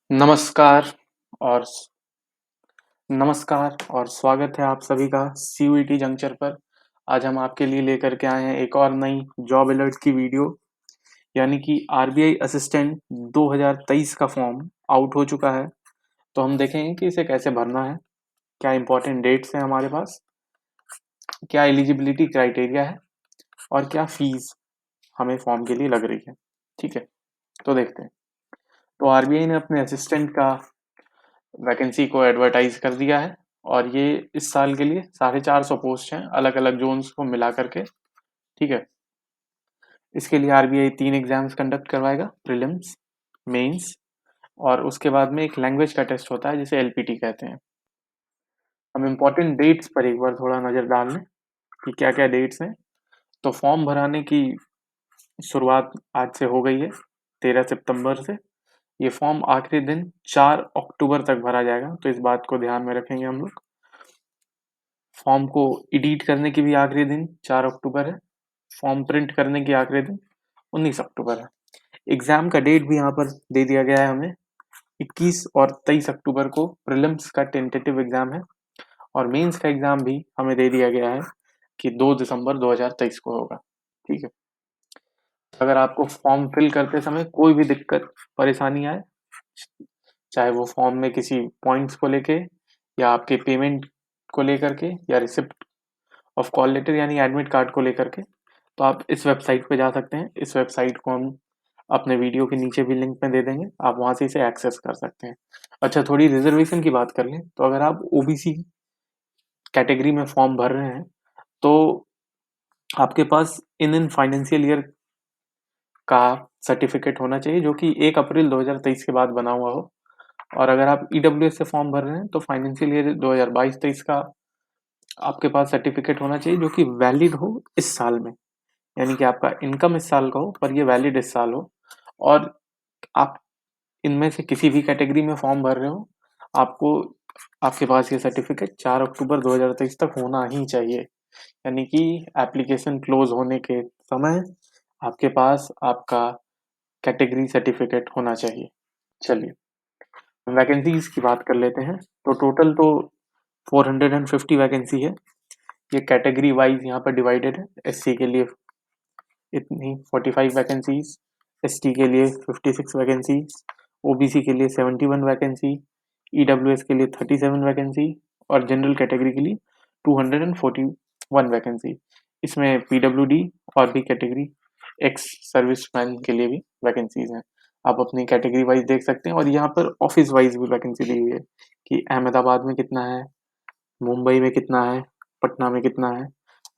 नमस्कार और नमस्कार और स्वागत है आप सभी का सीयूईटी जंक्शन पर। आज हम आपके लिए लेकर के आए हैं एक और नई जॉब अलर्ट की वीडियो। यानी कि आरबीआई असिस्टेंट 2023 का फॉर्म आउट हो चुका है। तो हम देखेंगे कि इसे कैसे भरना है, क्या इंपॉर्टेंट डेट्स हैं हमारे पास, क्या एलिजिबिलिटी क्राइटेरिया है और क्या फीस हमें फॉर्म के लिए लग रही है। ठीक है, तो देखते हैं। तो आरबीआई ने अपने असिस्टेंट का वैकेंसी को एडवर्टाइज कर दिया है और ये इस साल के लिए 450 पोस्ट हैं अलग अलग जोन्स को मिला करके। ठीक है, इसके लिए आरबीआई 3 एग्जाम्स कंडक्ट करवाएगा, प्रीलिम्स, मेंस और उसके बाद में एक लैंग्वेज का टेस्ट होता है जिसे एलपीटी कहते हैं। हम इम्पोर्टेंट डेट्स पर एक बार थोड़ा नज़र डाल लें कि क्या क्या डेट्स हैं। तो फॉर्म भराने की शुरुआत आज से हो गई है, 13 सितंबर से। ये फॉर्म आखिरी दिन 4 अक्टूबर तक भरा जाएगा, तो इस बात को ध्यान में रखेंगे हम लोग। फॉर्म को एडिट करने की भी आखिरी दिन 4 अक्टूबर है। फॉर्म प्रिंट करने की आखिरी दिन 19 अक्टूबर है। एग्जाम का डेट भी यहाँ पर दे दिया गया है हमें। 21 और 23 अक्टूबर को प्रीलिम्स का टेंटेटिव एग्जाम है और मेंस का एग्जाम भी हमें दे दिया गया है कि 2 दिसंबर 2023 को होगा। ठीक है, अगर आपको फॉर्म फिल करते समय कोई भी दिक्कत परेशानी आए, चाहे वो फॉर्म में किसी पॉइंट्स को लेके या आपके पेमेंट को लेकर के या रिसिप्ट ऑफ कॉल लेटर यानी एडमिट कार्ड को लेकर के, तो आप इस वेबसाइट पे जा सकते हैं। इस वेबसाइट को हम अपने वीडियो के नीचे भी लिंक में दे देंगे, आप वहां से इसे एक्सेस कर सकते हैं। अच्छा, थोड़ी रिजर्वेशन की बात कर लें तो अगर आप ओबीसी कैटेगरी में फॉर्म भर रहे हैं तो आपके पास इन फाइनेंशियल ईयर का सर्टिफिकेट होना चाहिए जो कि 1 अप्रैल 2023 के बाद बना हुआ हो। और अगर आप ईडब्ल्यूएस से फॉर्म भर रहे हैं तो फाइनेंशियल ईयर 2022-23 का आपके पास सर्टिफिकेट होना चाहिए जो कि वैलिड हो इस साल में। यानी कि आपका इनकम इस साल का हो पर ये वैलिड इस साल हो। और आप इनमें से किसी भी कैटेगरी में फॉर्म भर रहे हो, आपको आपके पास ये सर्टिफिकेट 4 अक्टूबर 2023 तक होना ही चाहिए। यानी कि एप्लीकेशन क्लोज होने के समय आपके पास आपका कैटेगरी सर्टिफिकेट होना चाहिए। चलिए, वैकेंसीज की बात कर लेते हैं। तो टोटल तो 450 वैकेंसी है। ये कैटेगरी वाइज यहाँ पर डिवाइडेड है। एससी के लिए इतनी 45 वैकेंसीज, एसटी के लिए 56 वैकेंसीज, ओबीसी के लिए 71 वैकेंसी, ईडब्ल्यूएस के लिए 37 वैकेंसी और जनरल कैटेगरी के लिए 241 वैकेंसी। इसमें पीडब्ल्यूडी और भी कैटेगरी एक्स सर्विसमैन के लिए भी वैकेंसीज हैं। आप अपनी कैटेगरी वाइज देख सकते हैं और यहाँ पर ऑफिस वाइज भी वैकेंसी दी हुई है कि अहमदाबाद में कितना है, मुंबई में कितना है, पटना में कितना है।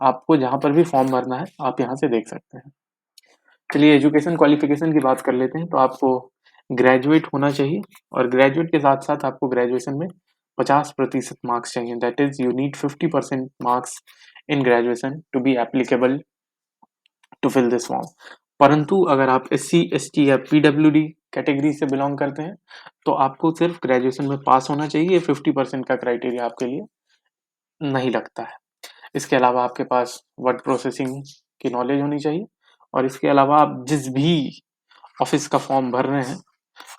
आपको जहाँ पर भी फॉर्म भरना है आप यहाँ से देख सकते हैं। चलिए, एजुकेशन क्वालिफिकेशन की बात कर लेते हैं। तो आपको ग्रेजुएट होना चाहिए और ग्रेजुएट के साथ साथ आपको ग्रेजुएशन में 50% मार्क्स चाहिए। That is you need 50% marks in graduation to be applicable to fill this form. परंतु अगर आप एससी एसटी या पीडब्ल्यूडी कैटेगरी से बिलोंग करते हैं तो आपको सिर्फ ग्रेजुएशन में पास होना चाहिए। 50% का क्राइटेरिया आपके लिए नहीं लगता है। इसके अलावा आपके पास वर्ड प्रोसेसिंग की नॉलेज होनी चाहिए और इसके अलावा आप जिस भी ऑफिस का फॉर्म भर रहे हैं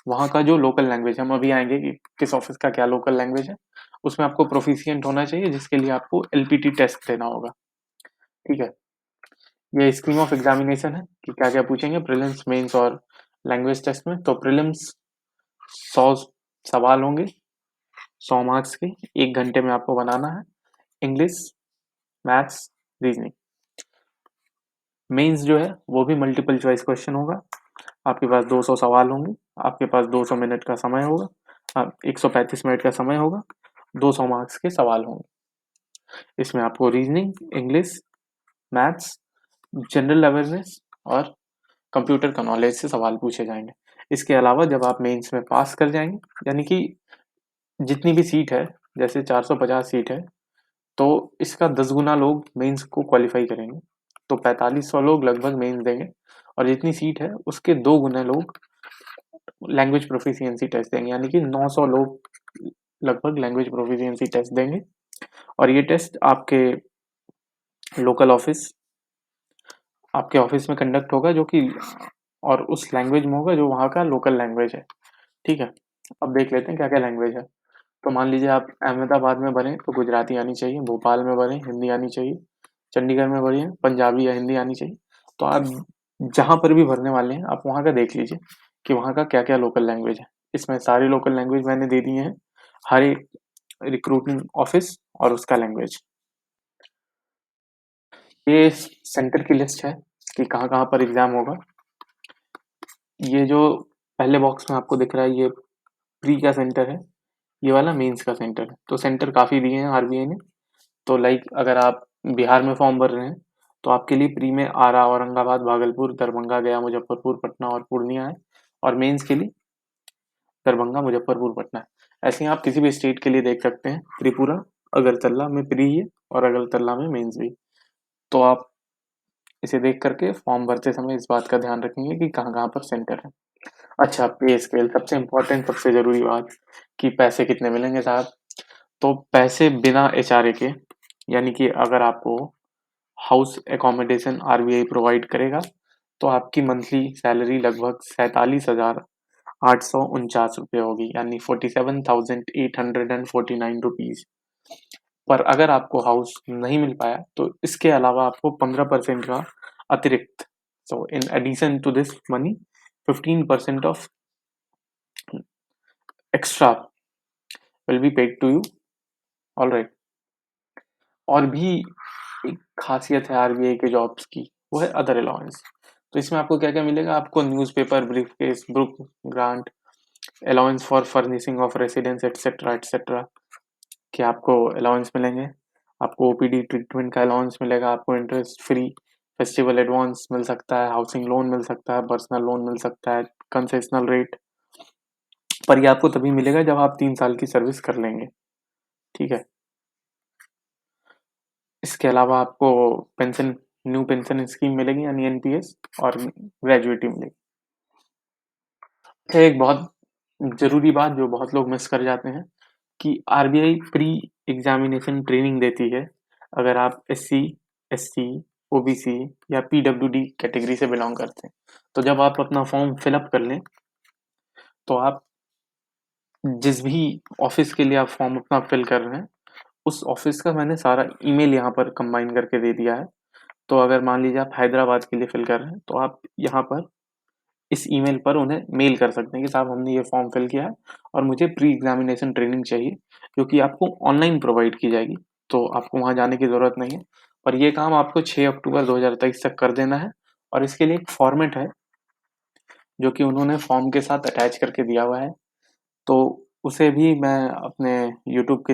वहाँ का जो लोकल लैंग्वेज, हम अभी आएंगे कि किस ऑफिस का क्या लोकल लैंग्वेज है, उसमें आपको प्रोफिशिएंट होना चाहिए जिसके लिए आपको एलपीटी टेस्ट देना होगा। ठीक है, ये स्कीम ऑफ एग्जामिनेशन है कि क्या क्या पूछेंगे प्रीलिम्स, मेंस और लैंग्वेज टेस्ट में। तो प्रीलिम्स 100 सवाल होंगे, 100 मार्क्स के, 1 घंटे में आपको बनाना है। English, maths, reasoning. मेंस जो है वो भी मल्टीपल चॉइस क्वेश्चन होगा। आपके पास 200 सवाल होंगे, आपके पास 200 मिनट का समय होगा, 135 मिनट का समय होगा, 200 मार्क्स के सवाल होंगे। इसमें आपको reasoning, English, maths, general awareness और कंप्यूटर का नॉलेज से सवाल पूछे जाएंगे। इसके अलावा जब आप मेंस में पास कर जाएंगे, यानी कि जितनी भी सीट है, जैसे 450 सीट है, तो इसका 10 गुना लोग मेंस को क्वालिफाई करेंगे, तो 4500 लोग लगभग मेंस देंगे और जितनी सीट है उसके 2 गुना लोग लैंग्वेज प्रोफिशिएंसी टेस्ट देंगे। यानी कि 900 लोग लगभग लैंग्वेज प्रोफिशिएंसी टेस्ट देंगे और ये टेस्ट लोकल ऑफिस आपके ऑफिस में कंडक्ट होगा जो कि और उस लैंग्वेज में होगा जो वहाँ का लोकल लैंग्वेज है। ठीक है, अब देख लेते हैं क्या क्या लैंग्वेज है। तो मान लीजिए आप अहमदाबाद में भरें तो गुजराती आनी चाहिए, भोपाल में भरें हिंदी आनी चाहिए, चंडीगढ़ में भरिए पंजाबी या हिंदी आनी चाहिए। तो आप जहाँ पर भी भरने वाले हैं आप वहाँ का देख लीजिए कि वहाँ का क्या क्या लोकल लैंग्वेज है। इसमें सारी लोकल लैंग्वेज मैंने दे दी हैं, हर एक रिक्रूटिंग ऑफिस और उसका लैंग्वेज। ये सेंटर की लिस्ट है कि कहाँ कहाँ पर एग्जाम होगा। ये जो पहले बॉक्स में आपको दिख रहा है ये प्री का सेंटर है, ये वाला मेंस का सेंटर है। तो सेंटर काफ़ी दिए हैं आरबीआई ने। तो लाइक अगर आप बिहार में फॉर्म भर रहे हैं तो आपके लिए प्री में आरा, औरंगाबाद, भागलपुर, दरभंगा, गया, मुजफ्फरपुर, पटना और पूर्णिया है। और मेंस के लिए दरभंगा, मुजफ्फरपुर, पटना है। ऐसे ही आप किसी भी स्टेट के लिए देख सकते हैं। त्रिपुरा, अगरतला में प्री है और अगरतला में मेंस भी। तो आप इसे देख करके फॉर्म भरते समय इस बात का ध्यान रखेंगे कि कहाँ कहाँ पर सेंटर है। अच्छा, पे स्केल सबसे इम्पोर्टेंट, सबसे ज़रूरी बात कि पैसे कितने मिलेंगे साहब। तो पैसे बिना एचआरए के, यानी कि अगर आपको हाउस एकोमोडेशन आरबीआई प्रोवाइड करेगा तो आपकी मंथली सैलरी लगभग 47,849 रुपये होगी, यानी 47,849 रुपीज। पर अगर आपको हाउस नहीं मिल पाया तो इसके अलावा आपको 15% का अतिरिक्त, so in addition to this money 15% of extra will be paid to you. All right. और भी एक खासियत है आरबीआई के जॉब्स की, वो है अदर अलाउंस। तो इसमें आपको क्या क्या मिलेगा, आपको newspaper, briefcase, book grant, allowance for furnishing of residence etcetera etcetera कि आपको अलाउंस मिलेंगे। आपको ओपीडी ट्रीटमेंट का अलाउंस मिलेगा, आपको इंटरेस्ट फ्री फेस्टिवल एडवांस मिल सकता है, हाउसिंग लोन मिल सकता है, पर्सनल लोन मिल सकता है, कंसेशनल रेट। पर ये आपको तभी मिलेगा जब आप 3 साल की सर्विस कर लेंगे। ठीक है। इसके अलावा आपको पेंशन, न्यू पेंशन स्कीम मिलेगी यानी एनपीएस, और ग्रेजुएटी मिलेगी। एक बहुत जरूरी बात जो बहुत लोग मिस कर जाते हैं कि आरबीआई प्री एग्जामिनेशन ट्रेनिंग देती है अगर आप एससी, एसटी, ओबीसी या पीडब्ल्यूडी कैटेगरी से बिलोंग करते हैं। तो जब आप अपना फॉर्म फिलअप कर लें तो आप जिस भी ऑफिस के लिए आप फॉर्म अपना फिल कर रहे हैं उस ऑफिस का मैंने सारा ईमेल यहाँ पर कंबाइन करके दे दिया है। तो अगर मान लीजिए आप हैदराबाद के लिए फिल कर रहे हैं तो आप यहाँ पर इस ईमेल पर उन्हें मेल कर सकते हैं कि साहब हमने ये फॉर्म फिल किया है और मुझे प्री एग्जामिनेशन ट्रेनिंग चाहिए, जो कि आपको ऑनलाइन प्रोवाइड की जाएगी। तो आपको वहाँ जाने की ज़रूरत नहीं है। पर ये काम आपको 6 अक्टूबर 2023 तक कर देना है। और इसके लिए एक फॉर्मेट है जो कि उन्होंने फॉर्म के साथ अटैच करके दिया हुआ है। तो उसे भी मैं अपने यूट्यूब के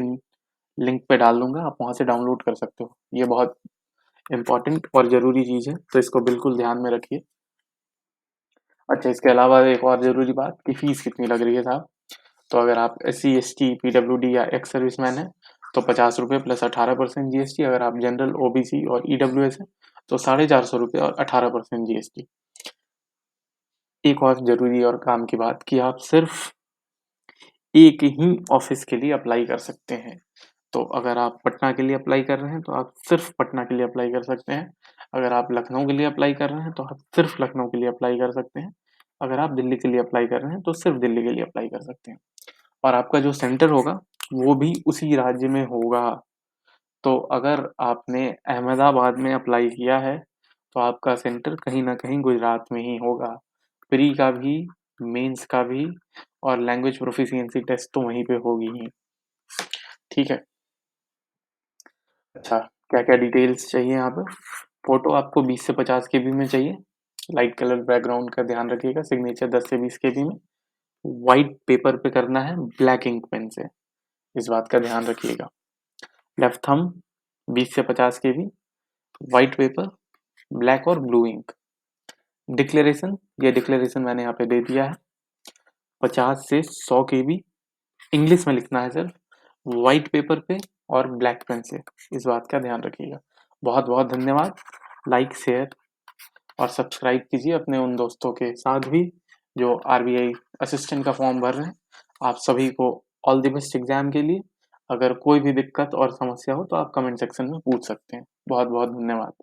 लिंक पे डाल दूंगा, आप वहाँ से डाउनलोड कर सकते हो। ये बहुत इम्पोर्टेंट और ज़रूरी चीज़ है, तो इसको बिल्कुल ध्यान में रखिए। अच्छा, इसके अलावा एक और ज़रूरी बात कि फ़ीस कितनी लग रही है साहब। तो अगर आप एससी, एसटी, पीडब्ल्यूडी या एक्स सर्विसमैन हैं तो 50 रुपये प्लस 18% जीएसटी। अगर आप जनरल, ओबीसी और ईडब्ल्यूएस हैं तो 450 रुपये और 18% जीएसटी। एक और ज़रूरी और काम की बात कि आप सिर्फ एक ही ऑफिस के लिए अप्लाई कर सकते हैं। तो अगर आप पटना के लिए अप्लाई कर रहे हैं तो आप सिर्फ पटना के लिए अप्लाई कर सकते हैं। अगर आप लखनऊ के लिए अप्लाई कर रहे हैं तो आप सिर्फ लखनऊ के लिए अप्लाई कर सकते हैं। अगर आप दिल्ली के लिए अप्लाई कर रहे हैं तो सिर्फ दिल्ली के लिए अप्लाई कर सकते हैं। और आपका जो सेंटर होगा वो भी उसी राज्य में होगा। तो अगर आपने अहमदाबाद में अप्लाई किया है तो आपका सेंटर कहीं ना कहीं गुजरात में ही होगा। प्री का भी, मेंस का भी, और लैंग्वेज प्रोफिशिएंसी टेस्ट तो वहीं पे होगी ही। ठीक है। अच्छा, क्या क्या डिटेल्स चाहिए यहाँ पर। फोटो आपको 20 से 50 केबी में चाहिए। लाइट कलर बैकग्राउंड का ध्यान रखिएगा। सिग्नेचर 10 से 20 केबी में। वाइट पेपर पे करना है ब्लैक इंक पेन से, इस बात का ध्यान रखिएगा। लेफ्ट थंब 20 से 50 केबी, वाइट पेपर, ब्लैक और ब्लू इंक। डिक्लेरेशन, ये डिक्लेरेशन मैंने यहाँ पे दे दिया है। 50 से 100 केबी, इंग्लिश में लिखना है सिर्फ, वाइट पेपर पे और ब्लैक पेन से, इस बात का ध्यान रखिएगा। बहुत बहुत धन्यवाद। लाइक, शेयर और सब्सक्राइब कीजिए अपने उन दोस्तों के साथ भी जो आरबीआई असिस्टेंट का फॉर्म भर रहे हैं। आप सभी को ऑल द बेस्ट एग्जाम के लिए। अगर कोई भी दिक्कत और समस्या हो तो आप कमेंट सेक्शन में पूछ सकते हैं। बहुत बहुत धन्यवाद।